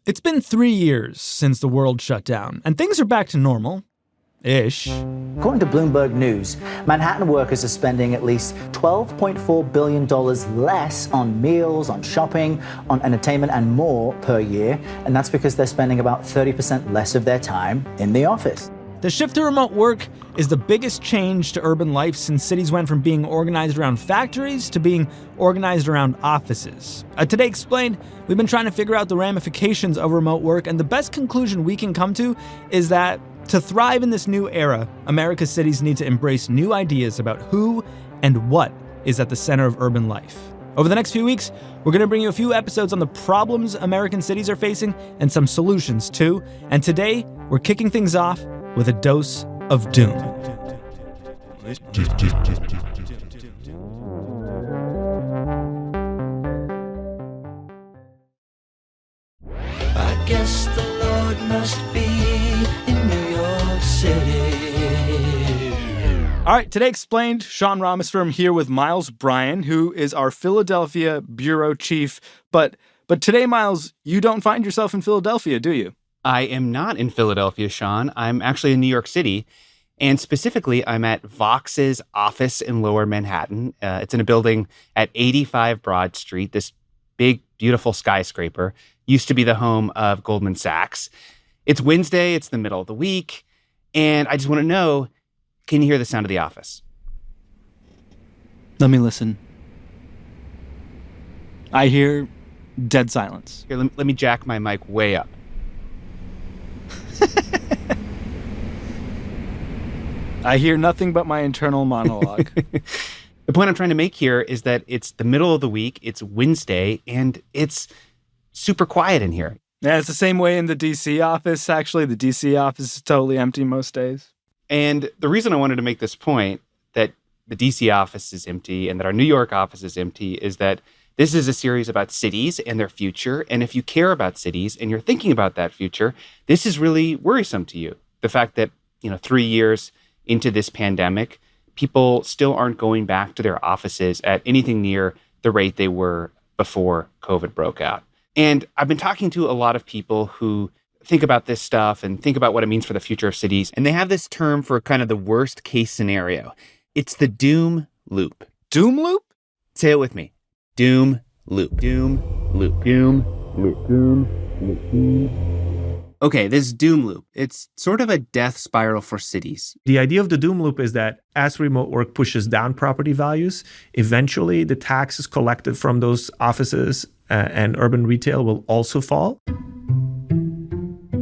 It's been 3 years since the world shut down, and things are back to normal-ish. According to Bloomberg News, Manhattan workers are spending at least $12.4 billion less on meals, on shopping, on entertainment, and more per year, and that's because they're spending about 30% less of their time in the office. The shift to remote work is the biggest change to urban life since cities went from being organized around factories to being organized around offices. Today Explained, we've been trying to figure out the ramifications of remote work, and the best conclusion we can come to is that to thrive in this new era, America's cities need to embrace new ideas about who and what is at the center of urban life. Over the next few weeks, we're going to bring you a few episodes on the problems American cities are facing and some solutions too. And today, we're kicking things off with a dose of doom. I guess the Lord must be in New York City. All right, today Explained, Sean Rameswaram here with Miles Bryan, who is our Philadelphia bureau chief. But today, Miles, you don't find yourself in Philadelphia, do you? I am not in Philadelphia, Sean. I'm actually in New York City. And specifically, I'm at Vox's office in Lower Manhattan. It's in a building at 85 Broad Street, this big, beautiful skyscraper. Used to be the home of Goldman Sachs. It's Wednesday. It's the middle of the week. And I just want to know, can you hear the sound of the office? Let me listen. I hear dead silence. Here, let me jack my mic way up. I hear nothing but my internal monologue. The point I'm trying to make here is that it's the middle of the week, it's Wednesday, and it's super quiet in here. Yeah, it's the same way in the DC office, actually. The DC office is totally empty most days. And the reason I wanted to make this point, that the DC office is empty and that our New York office is empty, is that this is a series about cities and their future. And if you care about cities and you're thinking about that future, this is really worrisome to you. The fact that, 3 years into this pandemic, people still aren't going back to their offices at anything near the rate they were before COVID broke out. And I've been talking to a lot of people who think about this stuff and think about what it means for the future of cities. And they have this term for kind of the worst case scenario. It's the doom loop. Doom loop? Say it with me. Doom loop. Doom loop. Doom loop. Doom loop. Doom. Okay, this doom loop, it's sort of a death spiral for cities. The idea of the doom loop is that as remote work pushes down property values, eventually the taxes collected from those offices and urban retail will also fall.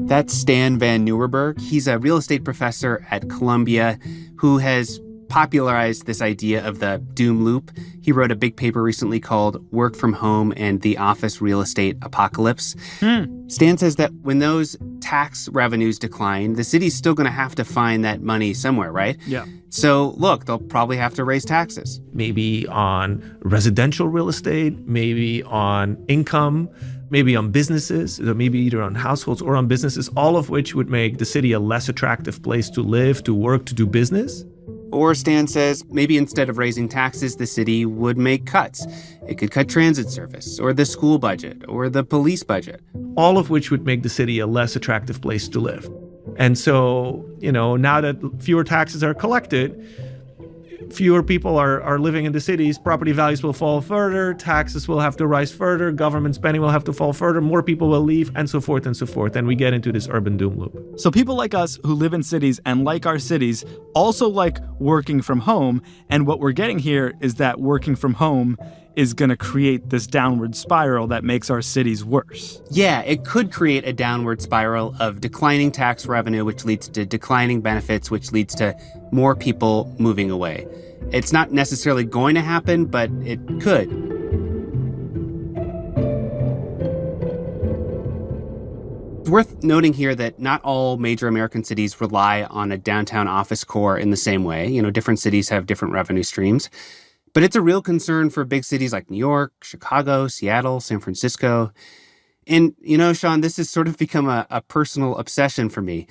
That's Stan Van Nieuwerburgh. He's a real estate professor at Columbia who has popularized this idea of the doom loop. He wrote a big paper recently called Work from Home and the Office Real Estate Apocalypse. Stan says that when those tax revenues decline, the city's still going to have to find that money somewhere, right? Yeah. So, look, they'll probably have to raise taxes. Maybe on residential real estate, maybe on income, maybe on businesses, or maybe either on households or on businesses, all of which would make the city a less attractive place to live, to work, to do business. Or Stan says maybe instead of raising taxes, the city would make cuts. It could cut transit service or the school budget or the police budget. All of which would make the city a less attractive place to live. And so, now that fewer taxes are collected, fewer people are living in the cities, property values will fall further, taxes will have to rise further, government spending will have to fall further, more people will leave, and so forth and so forth. And we get into this urban doom loop. So people like us who live in cities and like our cities also like working from home. And what we're getting here is that working from home is going to create this downward spiral that makes our cities worse. Yeah, it could create a downward spiral of declining tax revenue, which leads to declining benefits, which leads to more people moving away. It's not necessarily going to happen, but it could. It's worth noting here that not all major American cities rely on a downtown office core in the same way. Different cities have different revenue streams. But it's a real concern for big cities like New York, Chicago, Seattle, San Francisco. And, Sean, this has sort of become a personal obsession for me.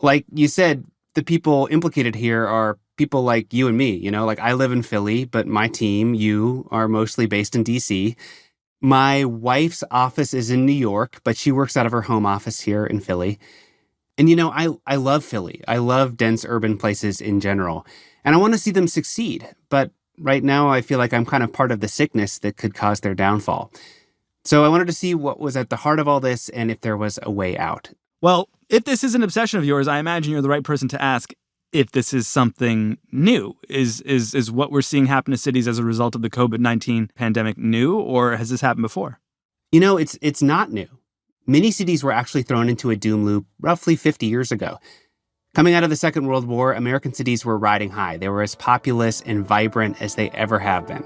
Like you said, the people implicated here are people like you and me. Like I live in Philly, but my team, you, are mostly based in D.C. My wife's office is in New York, but she works out of her home office here in Philly. And I love Philly. I love dense urban places in general. And I want to see them succeed. But right now, I feel like I'm kind of part of the sickness that could cause their downfall. So I wanted to see what was at the heart of all this and if there was a way out. Well, if this is an obsession of yours, I imagine you're the right person to ask if this is something new. Is what we're seeing happen to cities as a result of the COVID-19 pandemic new, or has this happened before? It's not new. Many cities were actually thrown into a doom loop roughly 50 years ago. Coming out of the Second World War, American cities were riding high. They were as populous and vibrant as they ever have been.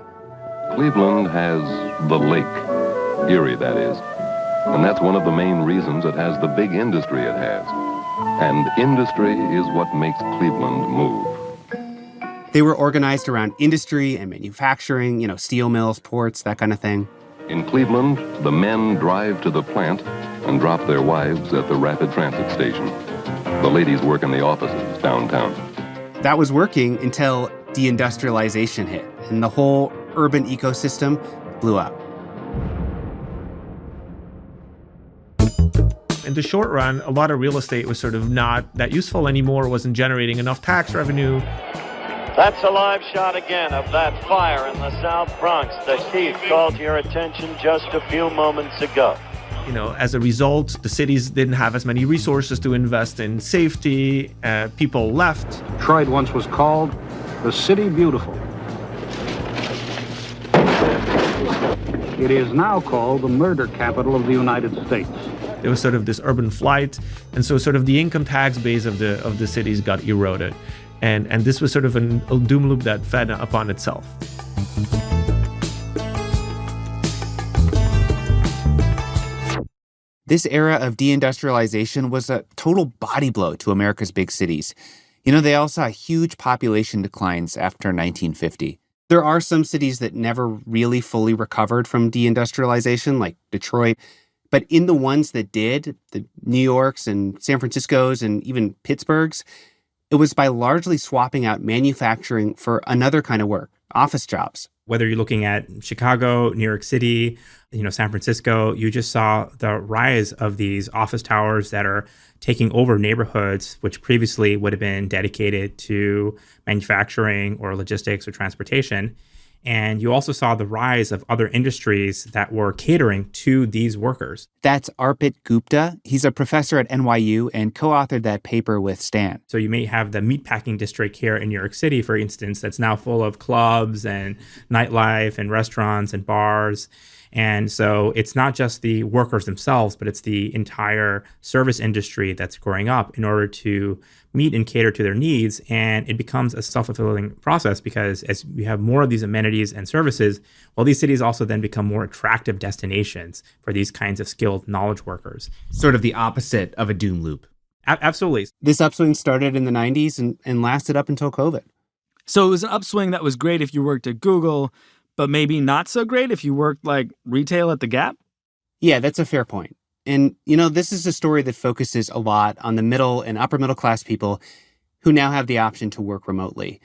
Cleveland has the lake, Erie that is, and that's one of the main reasons it has the big industry it has. And industry is what makes Cleveland move. They were organized around industry and manufacturing, steel mills, ports, that kind of thing. In Cleveland, the men drive to the plant and drop their wives at the rapid transit station. The ladies work in the offices downtown. That was working until deindustrialization hit, and the whole urban ecosystem blew up. In the short run, a lot of real estate was sort of not that useful anymore. It wasn't generating enough tax revenue. That's a live shot again of that fire in the South Bronx that Keith called to your attention just a few moments ago. As a result, the cities didn't have as many resources to invest in safety. People left. Detroit once was called the City Beautiful. It is now called the murder capital of the United States. There was sort of this urban flight, and so sort of the income tax base of the cities got eroded. And this was sort of a doom loop that fed upon itself. This era of deindustrialization was a total body blow to America's big cities. They all saw huge population declines after 1950. There are some cities that never really fully recovered from deindustrialization, like Detroit. But in the ones that did, the New Yorks and San Franciscos and even Pittsburghs, it was by largely swapping out manufacturing for another kind of work, office jobs. Whether you're looking at Chicago, New York City, San Francisco, you just saw the rise of these office towers that are taking over neighborhoods, which previously would have been dedicated to manufacturing or logistics or transportation. And you also saw the rise of other industries that were catering to these workers. That's Arpit Gupta. He's a professor at NYU and co-authored that paper with Stan. So you may have the meatpacking district here in New York City, for instance, that's now full of clubs and nightlife and restaurants and bars. And so it's not just the workers themselves, but it's the entire service industry that's growing up in order to meet and cater to their needs. And it becomes a self-fulfilling process because as we have more of these amenities and services, well, these cities also then become more attractive destinations for these kinds of skilled knowledge workers. Sort of the opposite of a doom loop. Absolutely. This upswing started in the 90s and lasted up until COVID. So it was an upswing that was great if you worked at Google, but maybe not so great if you worked like retail at the Gap? Yeah, that's a fair point. And, this is a story that focuses a lot on the middle and upper middle class people who now have the option to work remotely.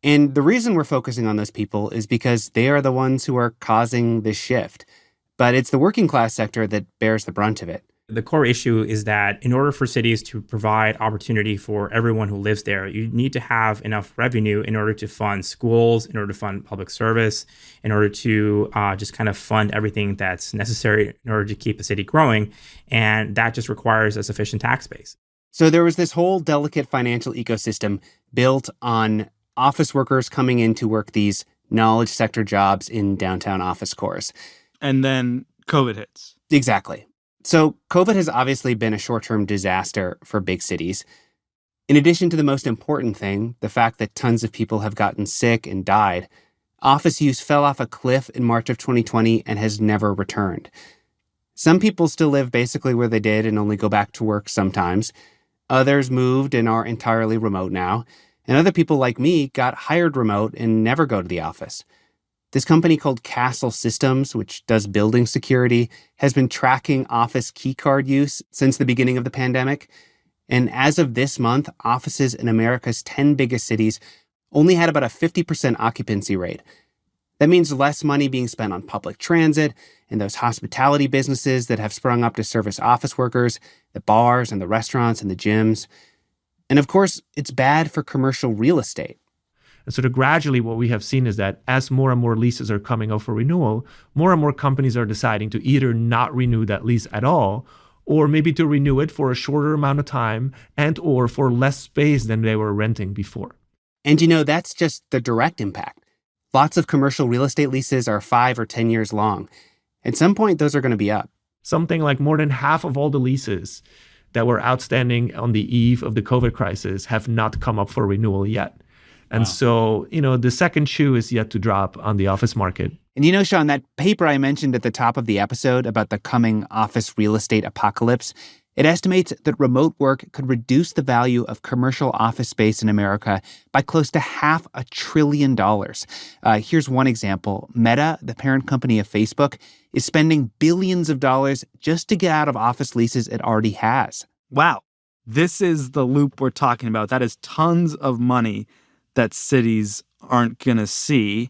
And the reason we're focusing on those people is because they are the ones who are causing this shift. But it's the working class sector that bears the brunt of it. The core issue is that in order for cities to provide opportunity for everyone who lives there, you need to have enough revenue in order to fund schools, in order to fund public service, in order to just kind of fund everything that's necessary in order to keep the city growing. And that just requires a sufficient tax base. So there was this whole delicate financial ecosystem built on office workers coming in to work these knowledge sector jobs in downtown office cores. And then COVID hits. Exactly. So COVID has obviously been a short-term disaster for big cities. In addition to the most important thing, the fact that tons of people have gotten sick and died, office use fell off a cliff in March of 2020 and has never returned. Some people still live basically where they did and only go back to work sometimes. Others moved and are entirely remote now. And other people like me got hired remote and never go to the office. This company called Castle Systems, which does building security, has been tracking office keycard use since the beginning of the pandemic. And as of this month, offices in America's 10 biggest cities only had about a 50% occupancy rate. That means less money being spent on public transit and those hospitality businesses that have sprung up to service office workers, the bars and the restaurants and the gyms. And of course, it's bad for commercial real estate. And so gradually what we have seen is that as more and more leases are coming up for renewal, more and more companies are deciding to either not renew that lease at all, or maybe to renew it for a shorter amount of time and or for less space than they were renting before. And that's just the direct impact. Lots of commercial real estate leases are 5 or 10 years long. At some point, those are going to be up. Something like more than half of all the leases that were outstanding on the eve of the COVID crisis have not come up for renewal yet. And so, the second shoe is yet to drop on the office market. And Sean, that paper I mentioned at the top of the episode about the coming office real estate apocalypse, it estimates that remote work could reduce the value of commercial office space in America by close to $500 billion. Here's one example. Meta, the parent company of Facebook, is spending billions of dollars just to get out of office leases it already has. Wow. This is the loop we're talking about. That is tons of money that cities aren't going to see.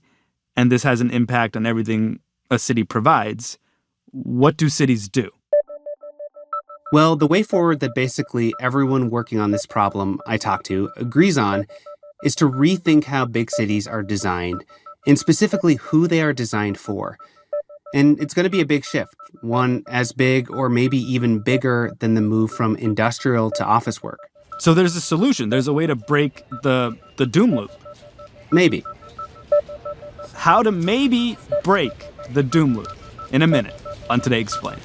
And this has an impact on everything a city provides. What do cities do? Well, the way forward that basically everyone working on this problem I talked to agrees on is to rethink how big cities are designed, and specifically who they are designed for. And it's going to be a big shift, one as big or maybe even bigger than the move from industrial to office work. So there's a solution. There's a way to break the doom loop. Maybe. How to maybe break the doom loop in a minute on Today Explained.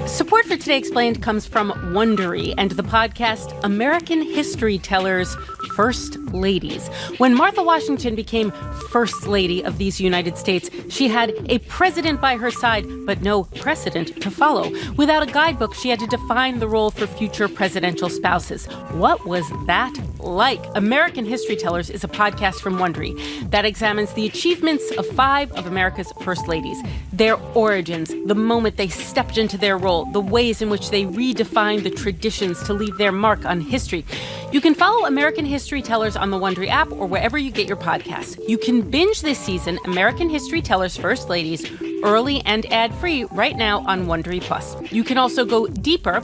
Support for Today Explained comes from Wondery and the podcast American History Tellers First Ladies. When Martha Washington became First Lady of these United States, she had a president by her side, but no precedent to follow. Without a guidebook, she had to define the role for future presidential spouses. What was that like? American History Tellers is a podcast from Wondery that examines the achievements of 5 of America's First Ladies, their origins, the moment they stepped into their role, the ways in which they redefined the traditions to leave their mark on history. You can follow American History Tellers on the Wondery app or wherever you get your podcasts. You can binge this season, American History Tellers First Ladies, early and ad-free right now on Wondery Plus. You can also go deeper,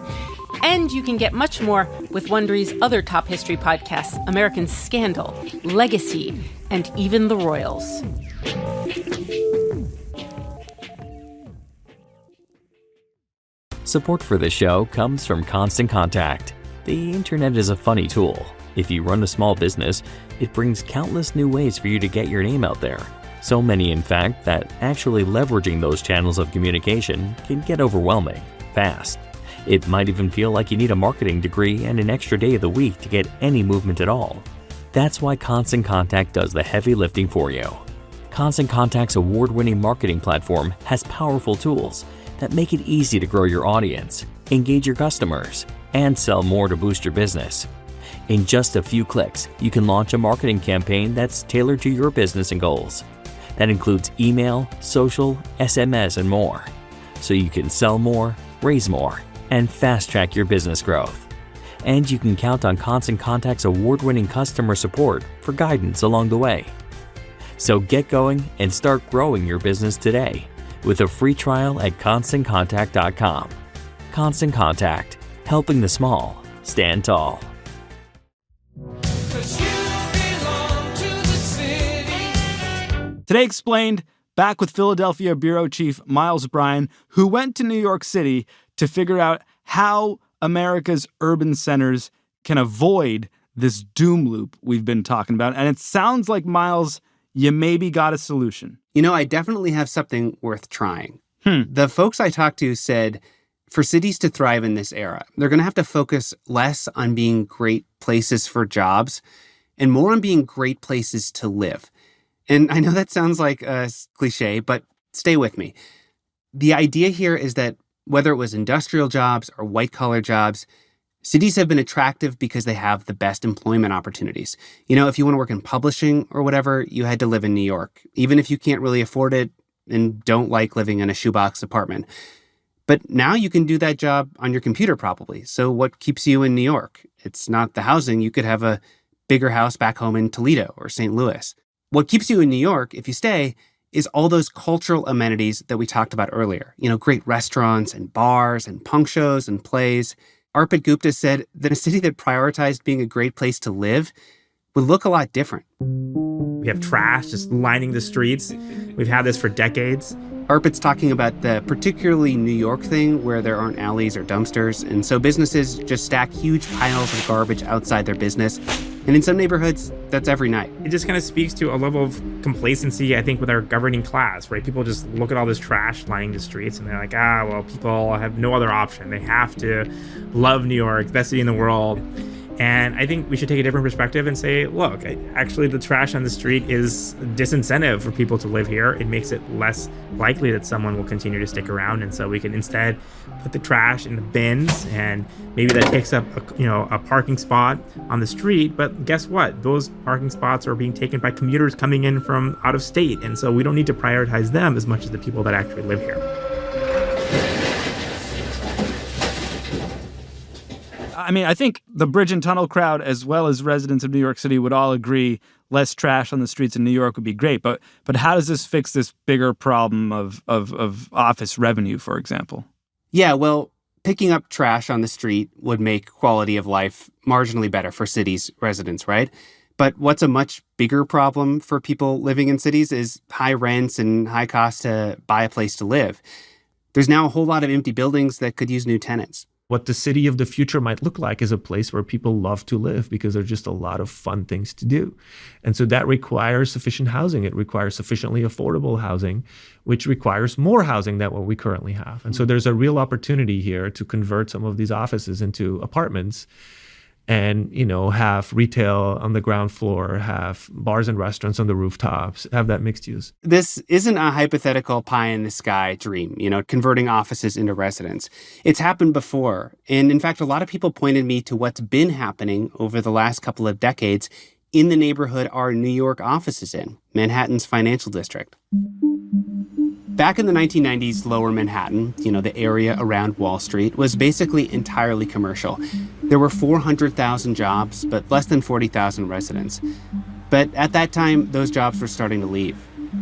and you can get much more with Wondery's other top history podcasts, American Scandal, Legacy, and even The Royals. Support for this show comes from Constant Contact. The internet is a funny tool. If you run a small business, it brings countless new ways for you to get your name out there. So many, in fact, that actually leveraging those channels of communication can get overwhelming fast. It might even feel like you need a marketing degree and an extra day of the week to get any movement at all. That's why Constant Contact does the heavy lifting for you. Constant Contact's award-winning marketing platform has powerful tools that make it easy to grow your audience, engage your customers, and sell more to boost your business. In just a few clicks, you can launch a marketing campaign that's tailored to your business and goals. That includes email, social, SMS, and more. So you can sell more, raise more, and fast-track your business growth. And you can count on Constant Contact's award-winning customer support for guidance along the way. So get going and start growing your business today with a free trial at ConstantContact.com. Constant Contact, helping the small stand tall. Today Explained, back with Philadelphia Bureau Chief Miles Bryan, who went to New York City to figure out how America's urban centers can avoid this doom loop we've been talking about. And it sounds like, Miles, you maybe got a solution. I definitely have something worth trying. The folks I talked to said for cities to thrive in this era, they're going to have to focus less on being great places for jobs and more on being great places to live. And I know that sounds like a cliche, but stay with me. The idea here is that whether it was industrial jobs or white-collar jobs, cities have been attractive because they have the best employment opportunities. If you want to work in publishing or whatever, you had to live in New York. Even if you can't really afford it, and don't like living in a shoebox apartment. But now you can do that job on your computer probably. So what keeps you in New York? It's not the housing. You could have a bigger house back home in Toledo or St. Louis. What keeps you in New York, if you stay, is all those cultural amenities that we talked about earlier. You know, great restaurants and bars and punk shows and plays. Arpit Gupta said that a city that prioritized being a great place to live would look a lot different. We have trash just lining the streets. We've had this for decades. Arpit's talking about the particularly New York thing where there aren't alleys or dumpsters, and so businesses just stack huge piles of garbage outside their business. And in some neighborhoods, that's every night. It just kind of speaks to a level of complacency, I think, with our governing class, right? People just look at all this trash lining the streets and they're like, well, people have no other option. They have to love New York, best city in the world. And I think we should take a different perspective and say, look, actually the trash on the street is a disincentive for people to live here. It makes it less likely that someone will continue to stick around. And so we can instead put the trash in the bins, and maybe that takes up a parking spot on the street. But guess what? Those parking spots are being taken by commuters coming in from out of state. And so we don't need to prioritize them as much as the people that actually live here. I mean, I think the Bridge and Tunnel crowd, as well as residents of New York City, would all agree less trash on the streets in New York would be great. But how does this fix this bigger problem of office revenue, for example? Yeah, well, picking up trash on the street would make quality of life marginally better for cities' residents, right? But what's a much bigger problem for people living in cities is high rents and high cost to buy a place to live. There's now a whole lot of empty buildings that could use new tenants. What the city of the future might look like is a place where people love to live because there's just a lot of fun things to do. And so that requires sufficient housing. It requires sufficiently affordable housing, which requires more housing than what we currently have. And so there's a real opportunity here to convert some of these offices into apartments and, have retail on the ground floor, have bars and restaurants on the rooftops, have that mixed use. This isn't a hypothetical pie-in-the-sky dream, converting offices into residence. It's happened before. And in fact, a lot of people pointed me to what's been happening over the last couple of decades in the neighborhood our New York office is in, Manhattan's financial district. Back in the 1990s, Lower Manhattan, the area around Wall Street, was basically entirely commercial. There were 400,000 jobs, but less than 40,000 residents. But at that time, those jobs were starting to leave.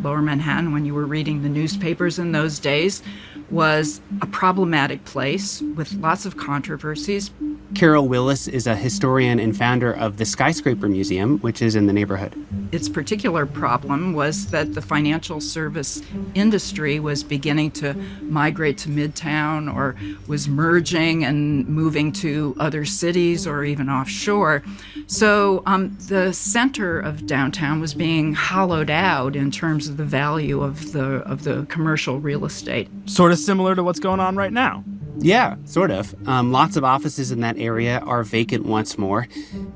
Lower Manhattan, when you were reading the newspapers in those days, was a problematic place with lots of controversies. Carol Willis is a historian and founder of the Skyscraper Museum, which is in the neighborhood. Its particular problem was that the financial service industry was beginning to migrate to Midtown or was merging and moving to other cities or even offshore. So the center of downtown was being hollowed out in terms of the value of the commercial real estate. Sort of similar to what's going on right now. Yeah, sort of. Lots of offices in that area are vacant once more.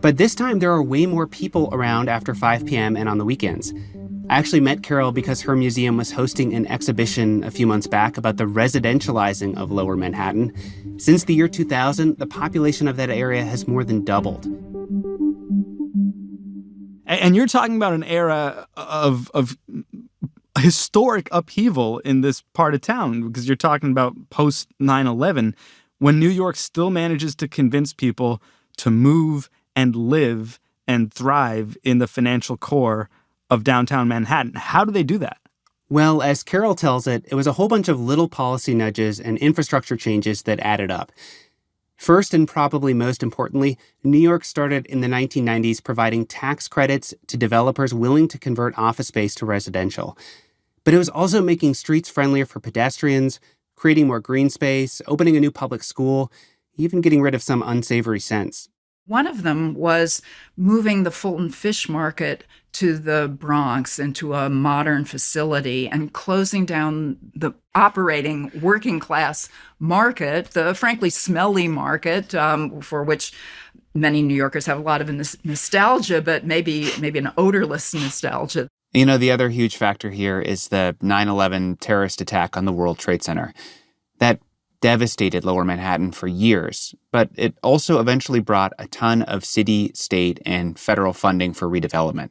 But this time there are way more people around after 5 p.m. and on the weekends. I actually met Carol because her museum was hosting an exhibition a few months back about the residentializing of Lower Manhattan. Since the year 2000, the population of that area has more than doubled. And you're talking about an era of historic upheaval in this part of town, because you're talking about post 9/11, when New York still manages to convince people to move and live and thrive in the financial core of downtown Manhattan. How do they do that? Well, as Carol tells it, it was a whole bunch of little policy nudges and infrastructure changes that added up. First, and probably most importantly, New York started in the 1990s providing tax credits to developers willing to convert office space to residential. But it was also making streets friendlier for pedestrians, creating more green space, opening a new public school, even getting rid of some unsavory scents. One of them was moving the Fulton Fish Market to the Bronx into a modern facility and closing down the operating working class market, the frankly smelly market, for which many New Yorkers have a lot of nostalgia, but maybe an odorless nostalgia. The other huge factor here is the 9/11 terrorist attack on the World Trade Center. That devastated Lower Manhattan for years, but it also eventually brought a ton of city, state, and federal funding for redevelopment.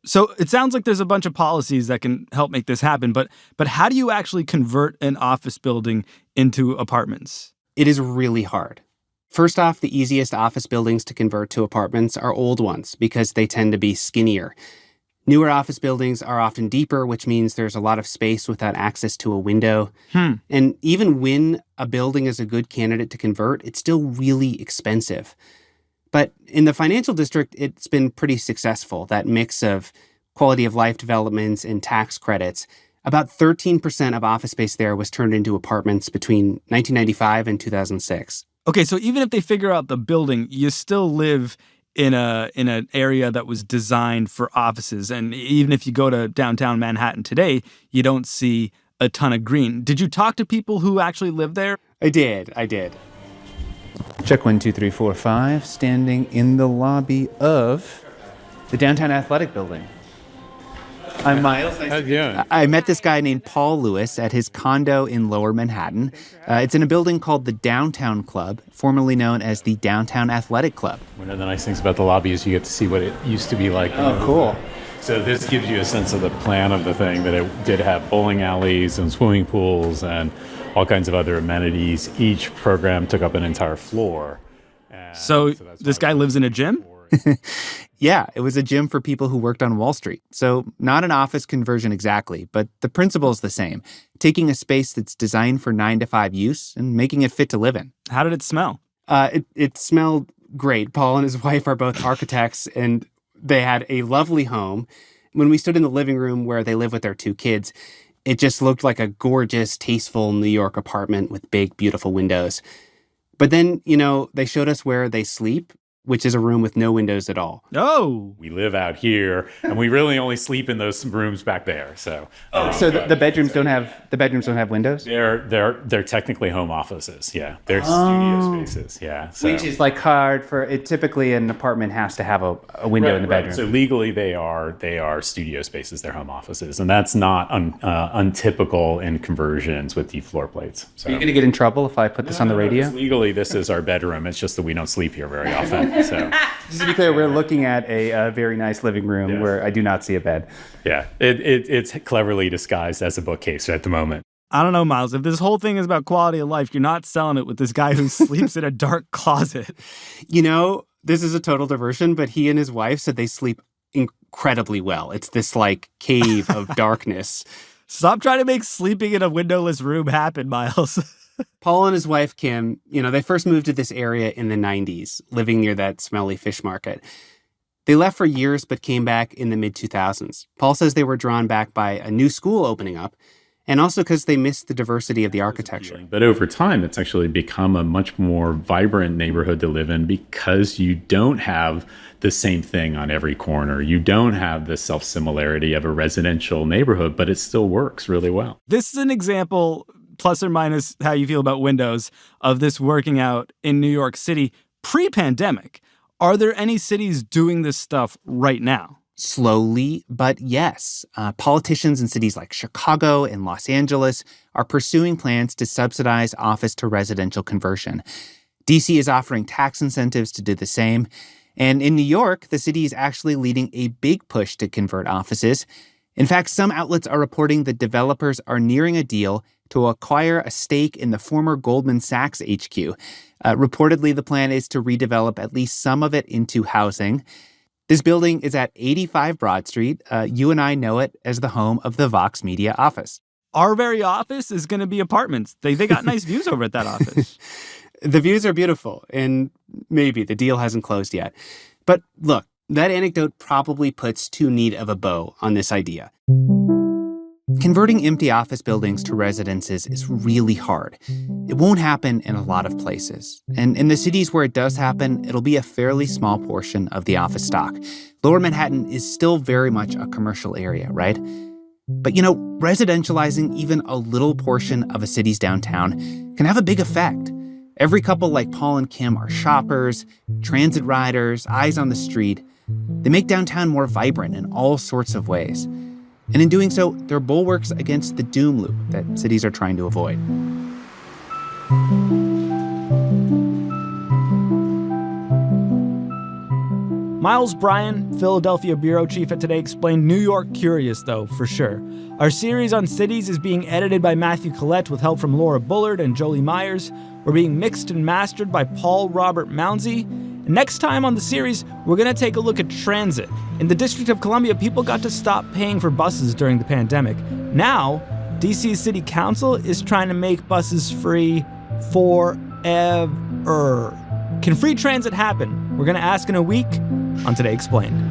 So it sounds like there's a bunch of policies that can help make this happen, but how do you actually convert an office building into apartments? It is really hard. First off, the easiest office buildings to convert to apartments are old ones because they tend to be skinnier. Newer office buildings are often deeper, which means there's a lot of space without access to a window. And even when a building is a good candidate to convert, it's still really expensive. But in the financial district, it's been pretty successful, that mix of quality of life developments and tax credits. About 13% of office space there was turned into apartments between 1995 and 2006. Okay, so even if they figure out the building, you still live in an area that was designed for offices. And even if you go to downtown Manhattan today, you don't see a ton of green. Did you talk to people who actually live there? I did. Check 1, 2, 3, 4, 5, standing in the lobby of the Downtown Athletic Building. I'm Miles. How you doing? I met this guy named Paul Lewis at his condo in Lower Manhattan. It's in a building called the Downtown Club, formerly known as the Downtown Athletic Club. One of the nice things about the lobby is you get to see what it used to be like. Oh, cool. So this gives you a sense of the plan of the thing, that it did have bowling alleys and swimming pools and all kinds of other amenities. Each program took up an entire floor. So this guy lives in a gym? Yeah, it was a gym for people who worked on Wall Street. So not an office conversion exactly, but the principle's the same. Taking a space that's designed for 9-to-5 use and making it fit to live in. How did it smell? It smelled great. Paul and his wife are both architects, and they had a lovely home. When we stood in the living room where they live with their 2 kids, it just looked like a gorgeous, tasteful New York apartment with big, beautiful windows. But then, they showed us where they sleep, which is a room with no windows at all. Oh! We live out here, and we really only sleep in those rooms back there. So, the bedrooms don't have windows? They're technically home offices. Yeah, they're studio spaces. Yeah, so. Which is like hard for it. Typically, an apartment has to have a window in the bedroom. Right. So legally, they are studio spaces. They're home offices, and that's not untypical in conversions with deep floor plates. So. Are you going to get in trouble if I put this on the radio? Legally, this is our bedroom. It's just that we don't sleep here very often. So, just to be clear, we're looking at a very nice living room where I do not see a bed. Yeah, it's cleverly disguised as a bookcase at the moment. I don't know, Miles. If this whole thing is about quality of life, you're not selling it with this guy who sleeps in a dark closet. This is a total diversion, but he and his wife said they sleep incredibly well. It's this cave of darkness. Stop trying to make sleeping in a windowless room happen, Miles. Paul and his wife, Kim, they first moved to this area in the 90s, living near that smelly fish market. They left for years, but came back in the mid-2000s. Paul says they were drawn back by a new school opening up, and also because they missed the diversity of the architecture. But over time, it's actually become a much more vibrant neighborhood to live in because you don't have the same thing on every corner. You don't have the self-similarity of a residential neighborhood, but it still works really well. This is an example, plus or minus how you feel about windows, of this working out in New York City pre-pandemic. Are there any cities doing this stuff right now? Slowly, but yes. Politicians in cities like Chicago and Los Angeles are pursuing plans to subsidize office to residential conversion. DC is offering tax incentives to do the same. And in New York, the city is actually leading a big push to convert offices. In fact, some outlets are reporting that developers are nearing a deal to acquire a stake in the former Goldman Sachs HQ. Reportedly, the plan is to redevelop at least some of it into housing. This building is at 85 Broad Street. You and I know it as the home of the Vox Media office. Our very office is going to be apartments. They got nice views over at that office. The views are beautiful, and maybe the deal hasn't closed yet. But look, that anecdote probably puts too neat of a bow on this idea. Converting empty office buildings to residences is really hard. It won't happen in a lot of places. And in the cities where it does happen, it'll be a fairly small portion of the office stock. Lower Manhattan is still very much a commercial area, right? But residentializing even a little portion of a city's downtown can have a big effect. Every couple like Paul and Kim are shoppers, transit riders, eyes on the street. They make downtown more vibrant in all sorts of ways. And in doing so, they're bulwarks against the doom loop that cities are trying to avoid. Miles Bryan, Philadelphia bureau chief at Today Explained, New York curious though, for sure. Our series on cities is being edited by Matthew Collette with help from Laura Bullard and Jolie Myers. We're being mixed and mastered by Paul Robert Mounsey. And next time on the series, we're going to take a look at transit. In the District of Columbia, people got to stop paying for buses during the pandemic. Now, DC's City Council is trying to make buses free forever. Can free transit happen? We're going to ask in a week on Today Explained.